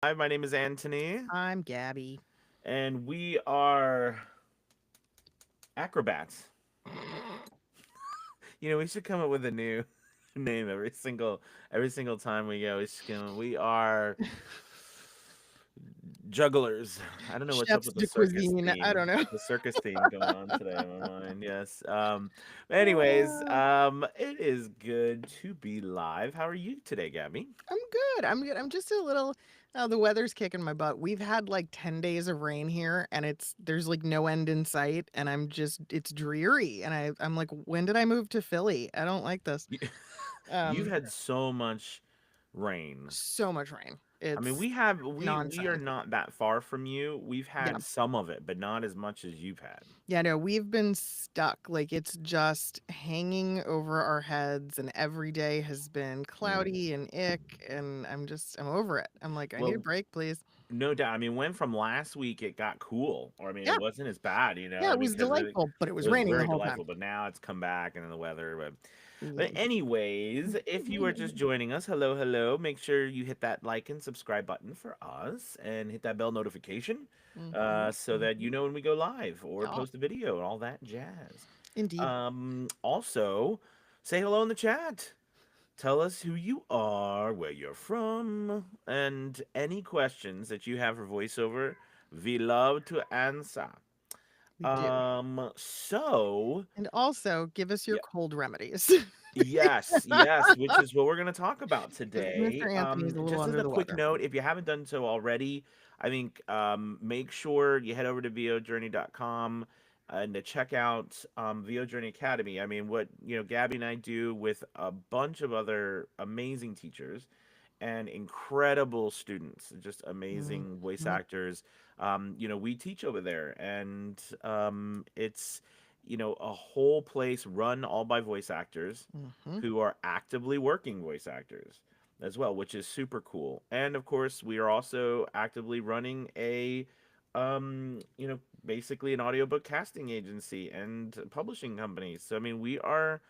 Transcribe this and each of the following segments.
Hi, my name is Anthony, I'm Gabby. and we are acrobats. We should come up with a new name every single time we go. We are jugglers. I don't know what's up Chefs with the de circus cuisine. I theme. don't know. The circus theme going on today in my mind. Yes. Anyways, it is good to be live. How are you today, Gabby? I'm good. I'm good. I'm just a little. The weather's kicking my butt. We've had like 10 days of rain here, and there's like no end in sight. And it's dreary. And I'm like, when did I move to Philly? I don't like this. You- You've Um, had so much rain. so much rain. I mean, It's we are nonsense. not that far from you. We've Yeah. had some of it, but not as much as you've had. Yeah, no, we've been stuck. Like it's just hanging over our heads, and every day has been Mm. cloudy and ick, and I'm over it. I'm like, I need a Well, break, please. no doubt. I mean, when from last week it got cool, or I mean, it Yeah, wasn't as bad, you know. yeah, I it mean, was because delightful, but it it was was raining the very whole time. delightful, but now it's come back and then the weather. But Yeah. anyways, if you are just joining us, hello, hello. Make sure you hit that like and subscribe button for us, and hit that bell notification, Mhm, so that you mhm. know when we go live or Yeah, post a video and all that jazz. indeed. Also, say hello in the chat. Tell us who you are, where you're from, and any questions that you have for voiceover. We love to answer. We do. So And also give us your yeah, cold remedies. yes, yes, which is what we're gonna talk about Because today. Mr. Anthony's a little Just as under a the quick weather. note, if you haven't done so already, I think make sure you head over to vojourney.com and to check out VO Journey Academy. I mean, what Gabby and I do with a bunch of other amazing teachers and incredible students, just amazing voice Mhm, actors. We teach over there, and it's a whole place run all by voice actors mhm. who are actively working voice actors as well, which is super cool. And of course, we are also actively running basically an audiobook casting agency and publishing company. So I mean, we're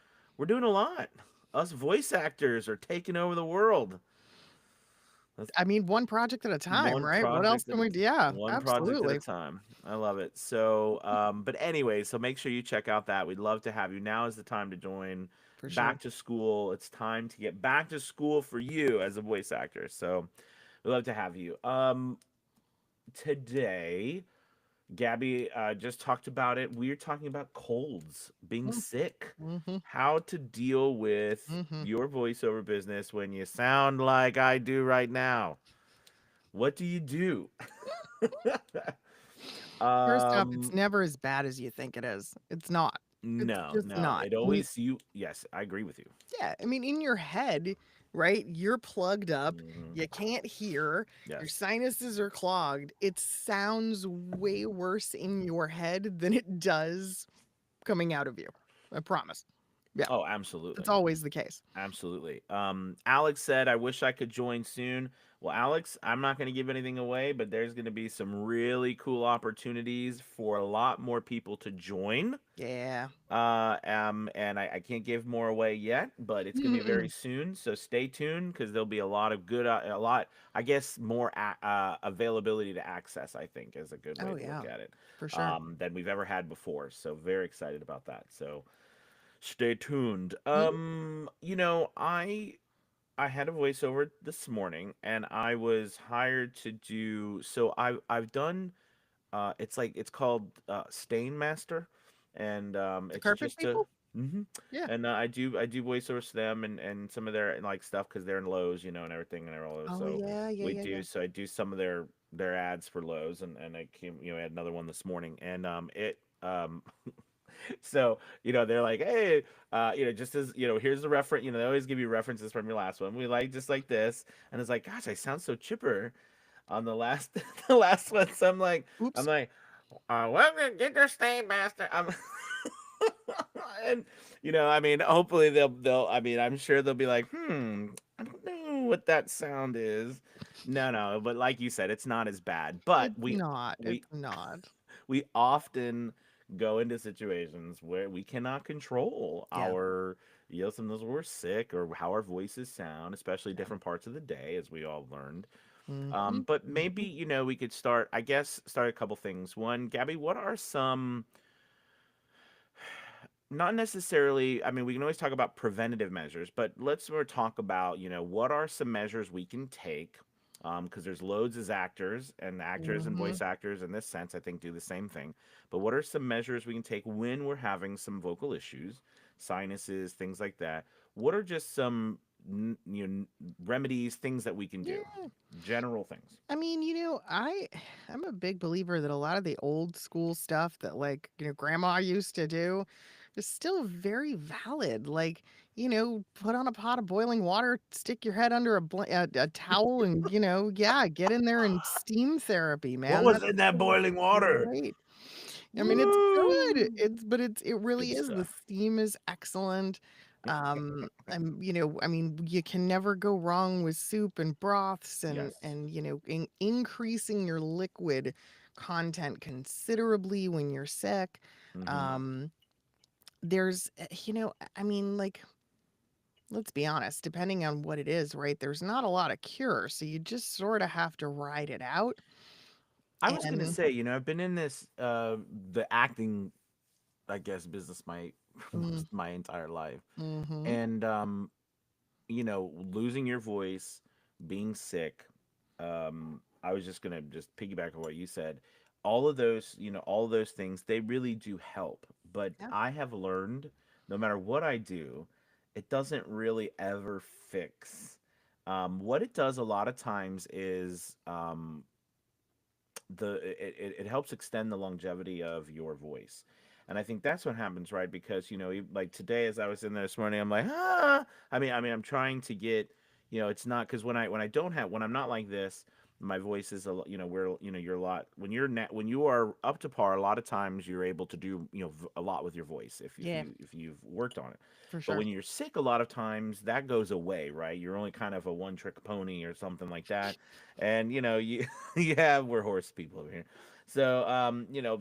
doing a lot. Us voice actors are taking over the world. That's I mean, one project at a time, one right? What else project can at a we do? Yeah, one project at a absolutely. time. I love it. So, but anyway, so make sure you check out that. We'd love to have you. Now is the time to join. For sure. Back to school. It's time to get back to school for you as a voice actor. So, we'd love to have you. Today, Gabby just talked about it. We're talking about colds, being Mm, sick, mhm, how to deal with mhm. your voiceover business when you sound like I do right now. What do you do? First off, it's um, never as bad as you think it is. It's not. It's no, just no. not. It always you. Yes, I agree with you. Yeah, I mean, in your head, right? You're plugged up. Hmm. You can't hear. Your Yes. sinuses are clogged. It sounds way worse in your head than it does coming out of you. I promise. Yeah, Oh, it's absolutely. always the case. Absolutely. Alex said, I wish I could join soon. Well, Alex, I'm not going to give anything away, but there's going to be some really cool opportunities for a lot more people to join. Yeah. And I can't give more away yet, but it's going to be very Mm-mm. soon. So stay tuned because there'll be a lot of good, I guess, more availability to access, I think, is a good way Oh to look yeah, at it, for sure. than we've ever had before. So very excited about that. So stay tuned. Mhm. I had a voiceover this morning, and I was hired to do. So I've done. It's called Stain Master, and The it's carpet just a. people? Hmm. Yeah. And I do voiceovers to them and some of their like stuff because they're in Lowe's, and everything and all those. Oh So yeah, yeah, we yeah, do. yeah. So I do some of their ads for Lowe's, and I came, I had another one this morning, and it so they're like, hey, just as here's the reference. They always give you references from your last one. We like just like this, and it's like, gosh, I sound so chipper on the last the last one. So I'm Oops. like, welcome, get your stain master. And I mean, hopefully they'll. I mean, I'm sure they'll be like, I don't know what that sound is. No, no, but like you said, it's not as bad. But It's we not. we It's not. we often go into situations where we cannot control Yeah. Sometimes we're sick or how our voices sound, especially Yeah. different parts of the day, as we all learned. Mhm, But maybe, mhm. we could start, I guess, start a couple things. One, Gabby, what are some, not necessarily, I mean, we can always talk about preventative measures, but let's sort of talk about, what are some measures we can take? Because there's loads as actors, and actors and Mhm. voice actors in this sense, I think, do the same thing. But what are some measures we can take when we're having some vocal issues, sinuses, things like that? What are just some remedies, things that we can do? Yeah. General things. I mean, I'm a big believer that a lot of the old school stuff that like, grandma used to do is still very valid. Like, put on a pot of boiling water, stick your head under a towel and, yeah, get in there and steam therapy, What man. was That's in that so boiling water? great. I mean, it's good. Woo! It really Good is. The stuff. steam is excellent. I mean, you can never go wrong with soup and broths Yes. and increasing your liquid content considerably when you're sick. Hmm. Um, there's, I mean, like, let's be honest, depending on what it is, right? There's not a lot of cure, so you just sort of have to ride it out. I was gonna And say, I've been in this the acting, I guess, business my mm, most my entire life. mm-hmm. And losing your voice, being sick, I was just gonna just piggyback on what you said. All of those things, they really do help. But Yeah, I have learned no matter what I do, it doesn't really ever fix. What it does a lot of times is it helps extend the longevity of your voice. And I think that's what happens, right? Because like today, as I was in there this morning, I'm like, I mean, I'm trying to get, it's not because when I don't have when I'm not like this, my voice is a where you're a lot when you are up to par. A lot of times you're able to do a lot with your voice yeah, if you've worked on it. for But sure. when you're sick, a lot of times that goes away, right? You're only kind of a one trick pony or something like that, and you yeah, we're horse people over here. So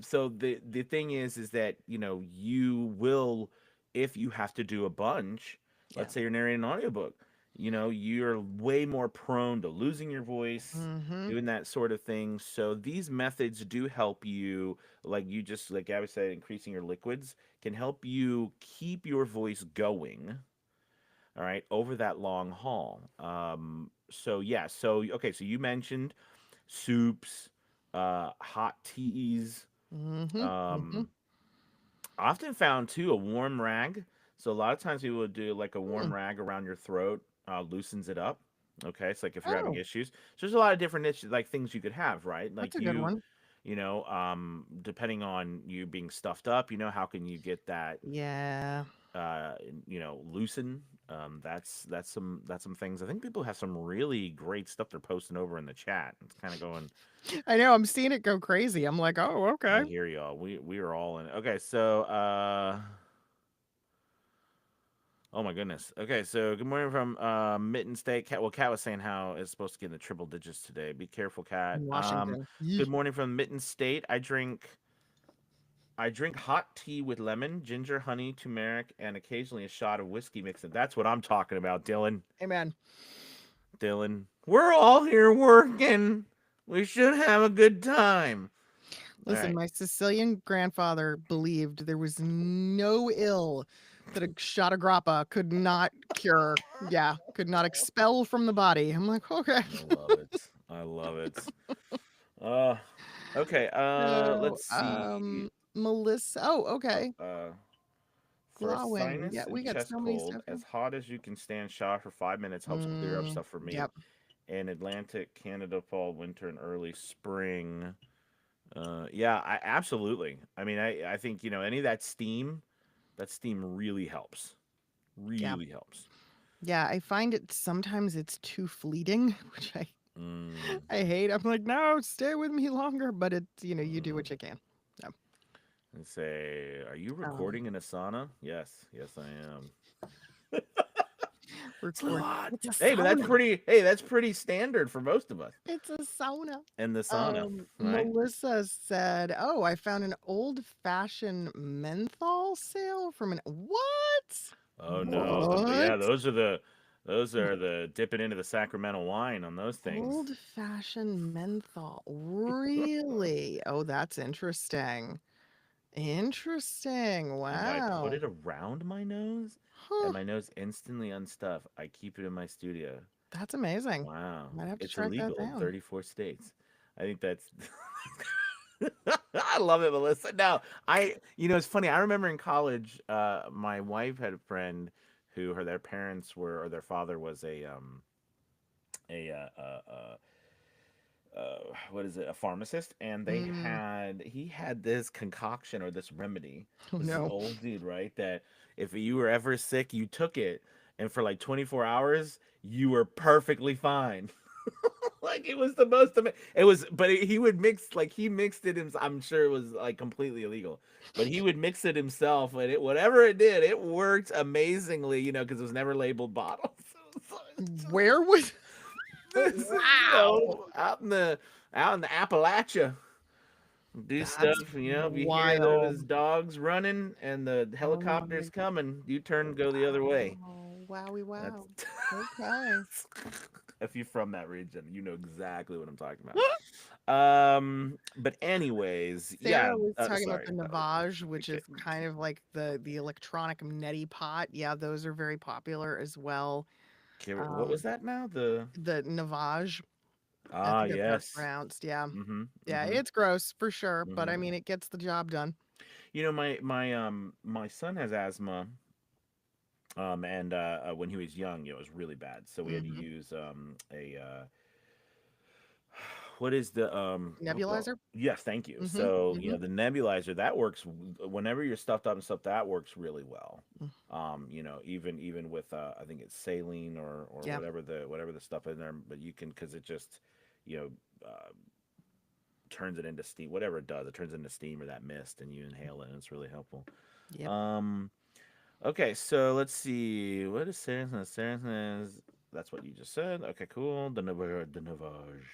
so the thing is that you will, if you have to do a bunch, Yeah. let's say you're narrating an audiobook, you're way more prone to losing your voice, Mhm. doing that sort of thing. So these methods do help you, like I would say, increasing your liquids can help you keep your voice going, all right, over that long haul. So yeah, so okay, so you mentioned soups, hot teas. Mhm. Mhm. Um, I often found too a warm rag. So a lot of times people would do like a warm Mm. rag around your throat, loosens it up. Okay, it's like if you're having Oh, issues. So there's a lot of different issues, like things you could have, right? that's Like a good one. depending on you being stuffed up, how can you get that Yeah. uh loosen. That's some things. I think people have some really great stuff they're posting over in the chat. It's kind of going, I know, I'm seeing it go crazy. I'm like, "Oh, I okay." hear y'all. We are all in. Okay, so oh my goodness. Okay, so good morning from Mitten State. Cat, well, Cat was saying how it's supposed to get in the triple digits today. Be careful, Cat. In Washington. Good Yee. morning from Mitten State. I drink hot tea with lemon, ginger, honey, turmeric, and occasionally a shot of whiskey mixed in. That's what I'm talking about, Dylan. Amen. Dylan. We're all here working. We should have a good time. All Listen, right. my Sicilian grandfather believed there was no ill that a shot of grappa could not cure. Yeah, could not expel from the body. I'm like, "Okay." I love it. I love it. Uh okay, So, let's see. Melissa, oh, okay. Uh for a Glowing. Yeah, sinus and we got chest so many cold, stuff here. as hot as you can stand, shower for 5 minutes helps clear up Mm, stuff for me. yep. In Atlantic, Canada, fall, winter, and early spring. Yeah, I absolutely. I mean, I think any of that steam really helps. Yeah. Really helps. Yeah, I find it sometimes it's too fleeting, which Mm, I hate. I'm like, "No, stay with me longer," but it's, you do mm. what you can. So, And say, are you um, recording in Asana? Yes, yes, I am. It's a record. lot. It's a Hey, but that's sauna. pretty. Hey, that's pretty standard for most of us. It's a sauna. And the sauna, right? Melissa said, "Oh, I found an old-fashioned menthol sale from an" What? Oh no, yeah, What? those are the dipping into the sacramental wine on those things. Old-fashioned menthol. Really? Oh, that's interesting. Interesting. If I put Wow. it around my nose and Huh. my nose instantly unstuff, I keep it in my studio. That's amazing. Wow. Might have to It's track that illegal in down. 34 states. I think that's I love it, Melissa. No, it's funny. I remember in college, my wife had a friend who their parents were, or their father was a what is it, a pharmacist, and Mm. he had this concoction or this remedy. Oh, This is no. old dude, right? That if you were ever sick, you took it, and for like 24 hours, you were perfectly fine. Like it was the most it was, but he would mix, like he mixed it himself. I'm sure it was like completely illegal, but he would mix it himself, and it, whatever it did, it worked amazingly, because it was never labeled bottles. So it's Where was this is, Wow. out in the Appalachia, do That's stuff. If you hear those wild. dogs running and the Oh my helicopters coming, you turn and go the other way. wow. Wowie That's wow. Okay. if you're from that region, you know exactly what I'm talking about. But anyways, yeah. Sarah was talking about Sorry. the Navage, which Okay. is kind of like the electronic neti pot. Yeah, those are very popular as well. What was Um, that now? The the Navage, I ah think that's how it's yes. pronounced. Yeah. Mm-hmm. Yeah, Mm-hmm. it's gross for sure, but Mm-hmm. I mean it gets the job done. My son has asthma. And when he was young, it was really bad. So we had to Hmm. use a what is the oh, well, Nebulizer? yes, thank you. Hmm. So Hmm. the nebulizer that works whenever you're stuffed up and stuff, that works really well. Even with I think it's saline or Yeah. whatever the stuff in there, but you can, because it just you know uh, turns it into steam. Whatever it does, it turns into steam or that mist, and you inhale it, and it's really helpful. Yep. Um, Okay, so let's see. What is seriousness? Seriousness. That's what you just said. Okay, cool. The Navage.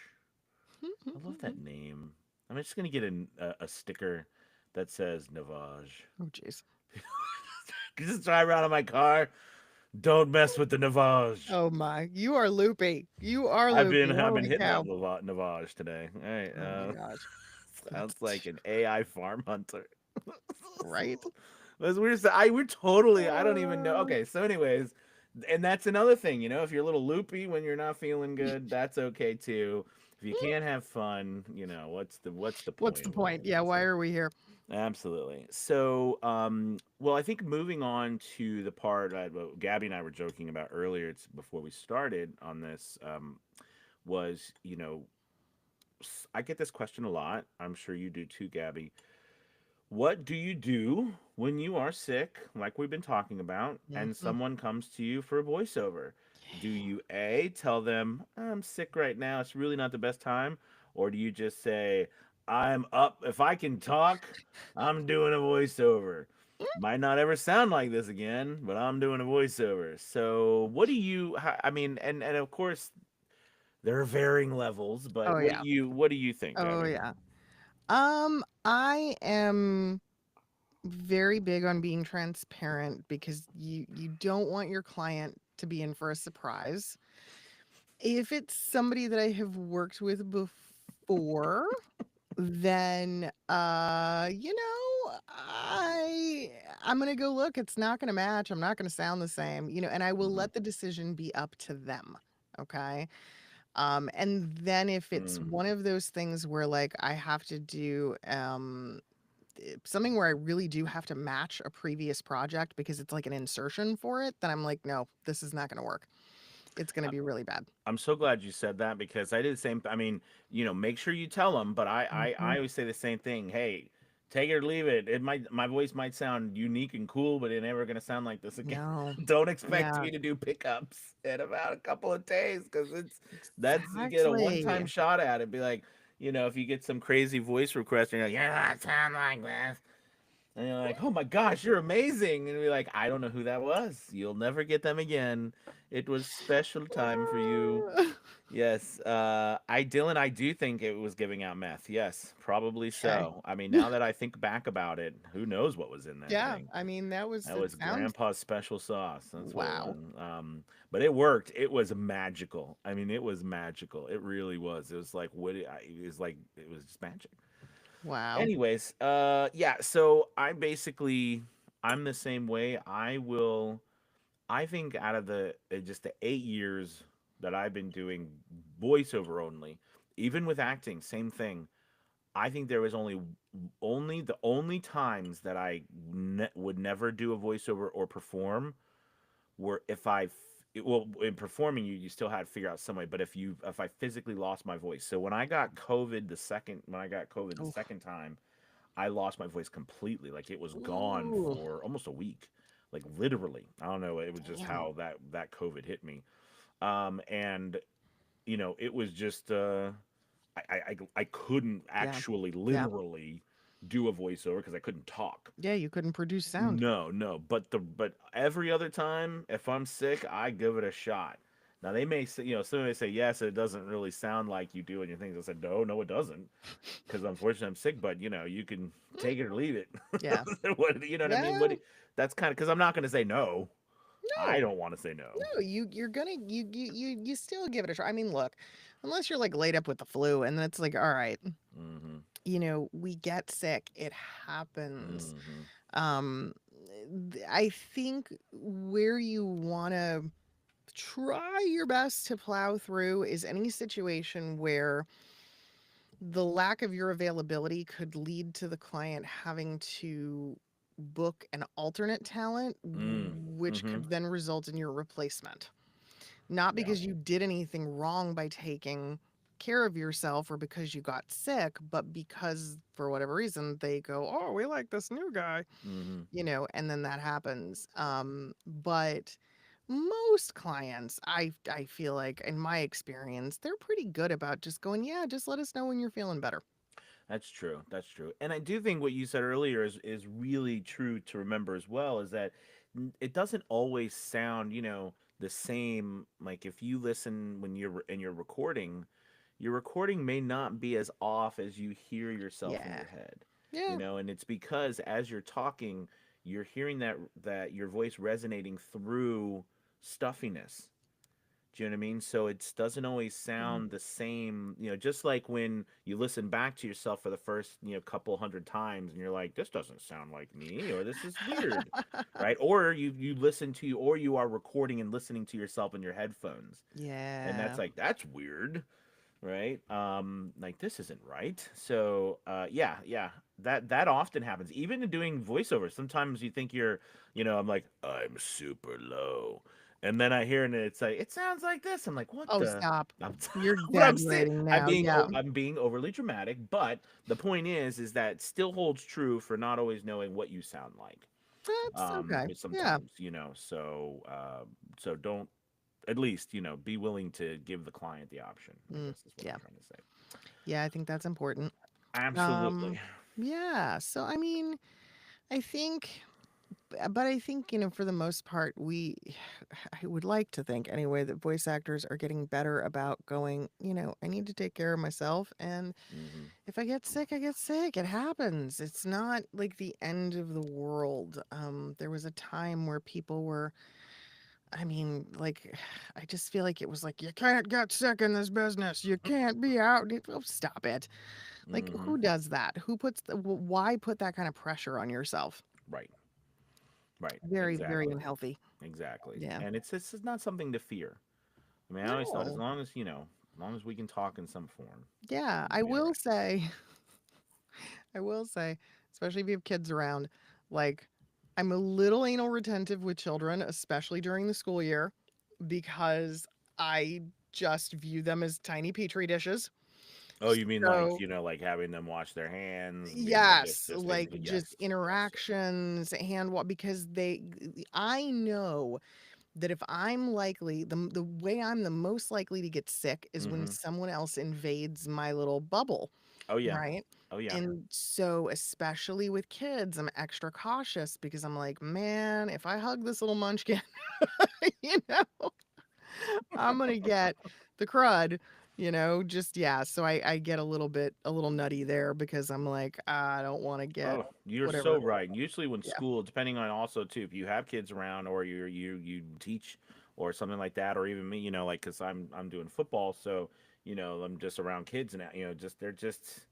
I love that name. I'm just gonna get a sticker that says Navage. Oh jeez. Just drive around in my car. Don't mess with the Navage. Oh my. You are loopy. You are I've loopy. been I've been Holy hitting that cow. Navage today. All right. Oh my gosh. Sounds like an AI farm hunter. Right? That's weird. We're totally. I don't even know. Uh, Okay, so anyways, and that's another thing. If you're a little loopy when you're not feeling good, that's okay too. If you can't have fun, what's the What's the point, point? right? Yeah, why are we here? Absolutely. So, well, I think moving on to the part what Gabby and I were joking about earlier, it's before we started on this, was I get this question a lot. I'm sure you do too, Gabby. What do you do when you are sick, like we've been talking about, and Mhm. someone comes to you for a voiceover? Do you A, tell them, I'm sick right now, it's really not the best time? Or do you just say, I'm up, if I can talk, I'm doing a voiceover? Might not ever sound like this again, but I'm doing a voiceover. So, what do you, I mean, and of course, there are varying levels, but Oh yeah. what do you think, Oh Gabby? yeah. I am very big on being transparent because you don't want your client to be in for a surprise. If it's somebody that I have worked with before, then I'm going to go look, it's not going to match. I'm not going to sound the same, and I will Hmm. let the decision be up to them. Okay? And then if it's Mm. one of those things where like I have to do something where I really do have to match a previous project because it's like an insertion for it, then I'm like, no, this is not going to work. It's going to be really bad. I'm so glad you said that because I did the same. I mean, make sure you tell them. But I Mhm. always say the same thing. Hey, take it or leave it. My voice might sound unique and cool, but it's never gonna sound like this again. No. Don't expect Yeah, me to do pickups in about a couple of days because that's you get a one exactly. time shot at it. Be like, if you get some crazy voice request and you're like, you're not sound like this. And you're like, oh my gosh, you're amazing. And you're like, I don't know who that was. You'll never get them again. It was special time for you. Yes, Dylan, I do think it was giving out meth. Yes, probably Okay. so. I mean, now that I think back about it, who knows what was in that Yeah, thing? I mean, That it was sounds Grandpa's special sauce. That's what it was. wow. But it worked. It was magical. I mean, it was magical. It really was. It was like it was like it was just magic. Wow. Anyways, yeah. So I'm the same way. I think out of the just the 8 years that I've been doing voiceover only, even with acting, same thing. I think there was only times that would never do a voiceover or perform were if well, in performing you still had to figure out some way, but if I physically lost my voice. So when I got COVID the Oof. second time, I lost my voice completely. Like it was gone Ooh, for almost a week. Like literally. I don't know, it was just damn. how that COVID hit me. And it was just I couldn't Yeah. actually Yeah. literally do a voiceover because I couldn't talk. Yeah, you couldn't produce sound. No, no, but every other time, if I'm sick, I give it a shot. Now they may say, some may say yes, it doesn't really sound like you do in your things. I said no, no, it doesn't, because unfortunately I'm sick. But you can take it or leave it. Yeah. What you know what I mean? Yeah. That's kind of because I'm not going to say no. I No. don't want to say no. No, you're gonna you still give it a try. I mean, look, unless you're like laid up with the flu and then it's like, all right, Mm-hmm. we get sick. It happens. Mm-hmm. Um I think where you want to try your best to plow through is any situation where the lack of your availability could lead to the client having to book an alternate talent, Mm. which Mm-hmm. could then result in your replacement. Not Yeah. because you did anything wrong by taking care of yourself or because you got sick, but because for whatever reason they go, "Oh, we like this new guy," Mm-hmm. and then that happens. But most clients, I feel like in my experience, they're pretty good about just going, "Yeah, just let us know when you're feeling better." That's true. That's true. And I do think what you said earlier is really true to remember as well is that it doesn't always sound, the same. Like if you listen when in your recording may not be as off as you hear yourself in Yeah. your head. Yeah. And it's because as you're talking, you're hearing that your voice resonating through stuffiness. Do you know what I mean? So it doesn't always Mhm. sound the same, just like when you listen back to yourself for the first, couple hundred times and you're like, this doesn't sound like me, or this is weird, right? Or you listen to you, or you are recording and listening to yourself in your headphones. And that's Yeah. like, that's weird, right? Like this isn't right. So, yeah, yeah, that often happens. Even in doing voiceovers, sometimes you think I'm like, I'm super low, and then I hear it and it's like, it sounds like this. I'm like, what Oh, the? stop. I'm, You're but I'm saying exaggerating now. Yeah. I'm being overly dramatic. But the point is that still holds true for not always knowing what you sound like. That's okay. Yeah. Sometimes, so don't, at least, be willing to give the client the option, I Mm, guess is what I'm yeah. trying to say. Yeah, I think that's important. Absolutely. Um, yeah. So, I mean, I think, but I think, for the most part, I would like to think anyway that voice actors are getting better about going, I need to take care of myself. And Hmm. if I get sick, I get sick. It happens. It's not like the end of the world. There was a time where people were, I mean, like, I just feel like it was like, you can't get sick in this business. You can't be out. Oh, stop it. Like, Hmm. who does that? Why put that kind of pressure on yourself? Right. Right. Very, very Exactly. unhealthy. Exactly. Yeah. And it's not something to fear. I mean, I always thought, No. as long as we can talk in some form, Yeah. we'll be all right. I will say, especially if you have kids around, like, I'm a little anal retentive with children, especially during the school year, because I just view them as tiny petri dishes. Oh, you mean like, So, like having them wash their hands and being like, yes, just like basically, just yes, yes, yes. interactions, because I know that if I'm likely, the way I'm the most likely to get sick is when Hmm. someone else invades my little bubble, Oh yeah. right? Oh yeah. And so, especially with kids, I'm extra cautious because I'm like, man, if I hug this little munchkin, you know, I'm gonna get the crud, just yeah. So I get a little nutty there because I'm like, I don't want to get Oh, you're so whatever. right. And usually when Yeah. school, depending on also too, if you have kids around or you teach or something like that, or even me, like because I'm doing football, so I'm just around kids and just they're just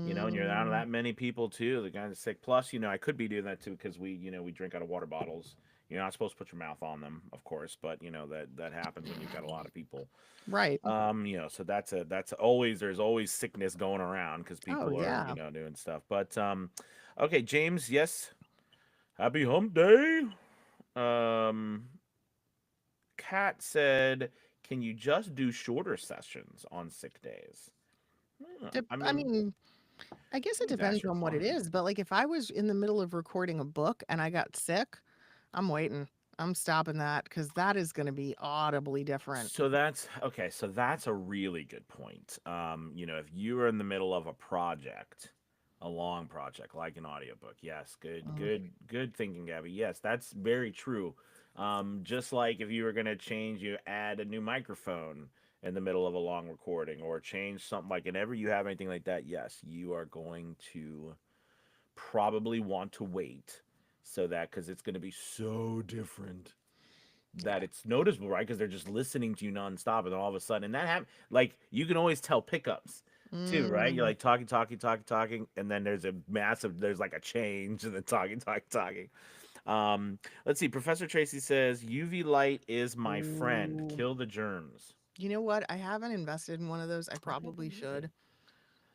and you're around Mm, that many people too. The guys are sick. Plus, I could be doing that too because we drink out of water bottles. You're not supposed to put your mouth on them, of course, but that happens when you've got a lot of people. right. So that's always there's always sickness going around because Oh people are yeah. doing stuff. But okay, James, yes, happy hump day. Um, Kat said, can you just do shorter sessions on sick days? I I mean, mean, I guess it that's depends your on what it fun. is, but like if I was in the middle of recording a book and I got sick, I'm waiting. I'm stopping that because that is going to be audibly different. So that's okay. So that's a really good point. If you are in the middle of a project, a long project like an audiobook, yes, good, Mm, good, good thinking, Gabby. Yes, that's very true. Just like if you were gonna change, you add a new microphone in the middle of a long recording, or change something like, whenever you have anything like that, yes, you are going to probably want to wait so that because it's going to be so different that yeah. it's noticeable, right? Because they're just listening to you nonstop, and then all of a sudden, and that happens. Like you can always tell pickups too, right? You're Mm, like talking, talking, talking, talking, and then there's like a change, and then talking, talking, talking. Let's see. Professor Tracy says UV light is my friend. ooh. Kill the germs. You know what? I haven't invested in one of those. I I haven't probably either. should.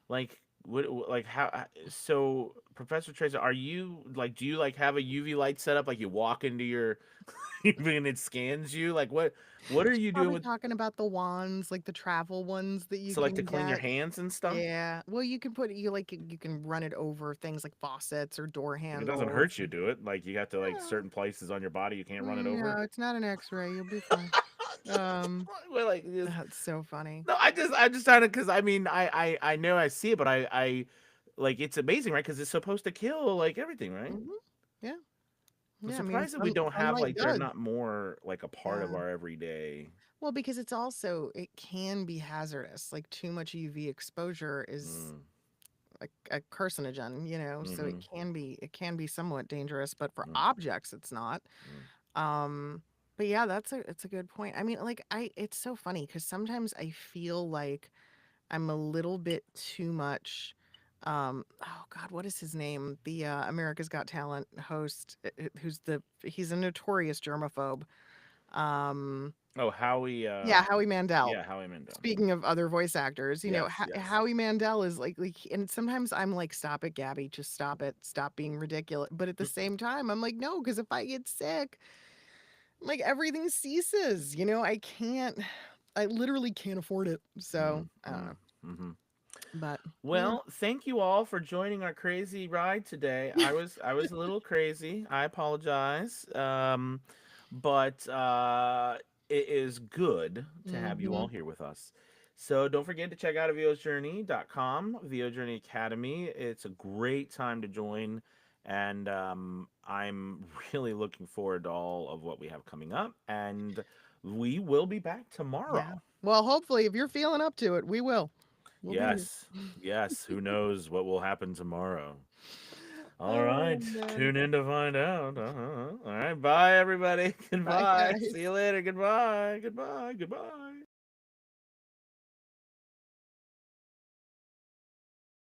Like like how so Professor Tracy, are you like do you like have a UV light set up, like you walk into your and it scans you? Like what are She's you doing probably with, talking about the wands, like the travel ones that you so like to can clean your get. hands and stuff? Yeah. Well, you can run it over things like faucets or door Like it doesn't handles. hurt you, do it? Like you got to, like, Yeah. certain places on your body you can't run it over? No, it's not an X-ray. You'll be fine. Um, Well, like just that's so funny. no, I'm just trying to, because I mean I know I see it, but I like it's amazing, right? Because it's supposed to kill like everything, right? Hmm. Yeah. I'm Yeah. I mean, surprised that we don't have sunlight like they're does. not more like a part of Yeah. our everyday. Well, because it can be hazardous. Like too much UV exposure is Mm, a carcinogen, so mm-hmm, it can be somewhat dangerous, but for mm, objects it's not. mm. Um, but yeah, it's a good point. I mean, like it's so funny because sometimes I feel like I'm a little bit too much. Oh God, what is his name? The America's Got Talent host, he's a notorious germaphobe. Um, Oh, Howie. yeah, Howie Mandel. Yeah, Howie Mandel. Speaking of other voice actors, Yes, yes. Howie Mandel is and sometimes I'm like, stop it, Gabby, just stop it, stop being ridiculous. But at the same time, I'm like, no, because if I get sick, like everything ceases. I literally can't afford it. So I don't Mm-hmm, know. mm-hmm. But yeah. Well, thank you all for joining our crazy ride today. I was a little crazy. I apologize. But it is good to have you Hmm. all here with us. So don't forget to check out VOjourney.com, VO Journey Academy. It's a great time to join, and I'm really looking forward to all of what we have coming up. And we will be back Yeah. tomorrow. Well, hopefully, if you're feeling up to it, we will. We'll be here. Yes, yes. Who knows what will happen tomorrow? All Oh right, man. tune in to find out. All right, bye everybody. Bye, Goodbye. See guys. you later. Goodbye. Goodbye. Goodbye.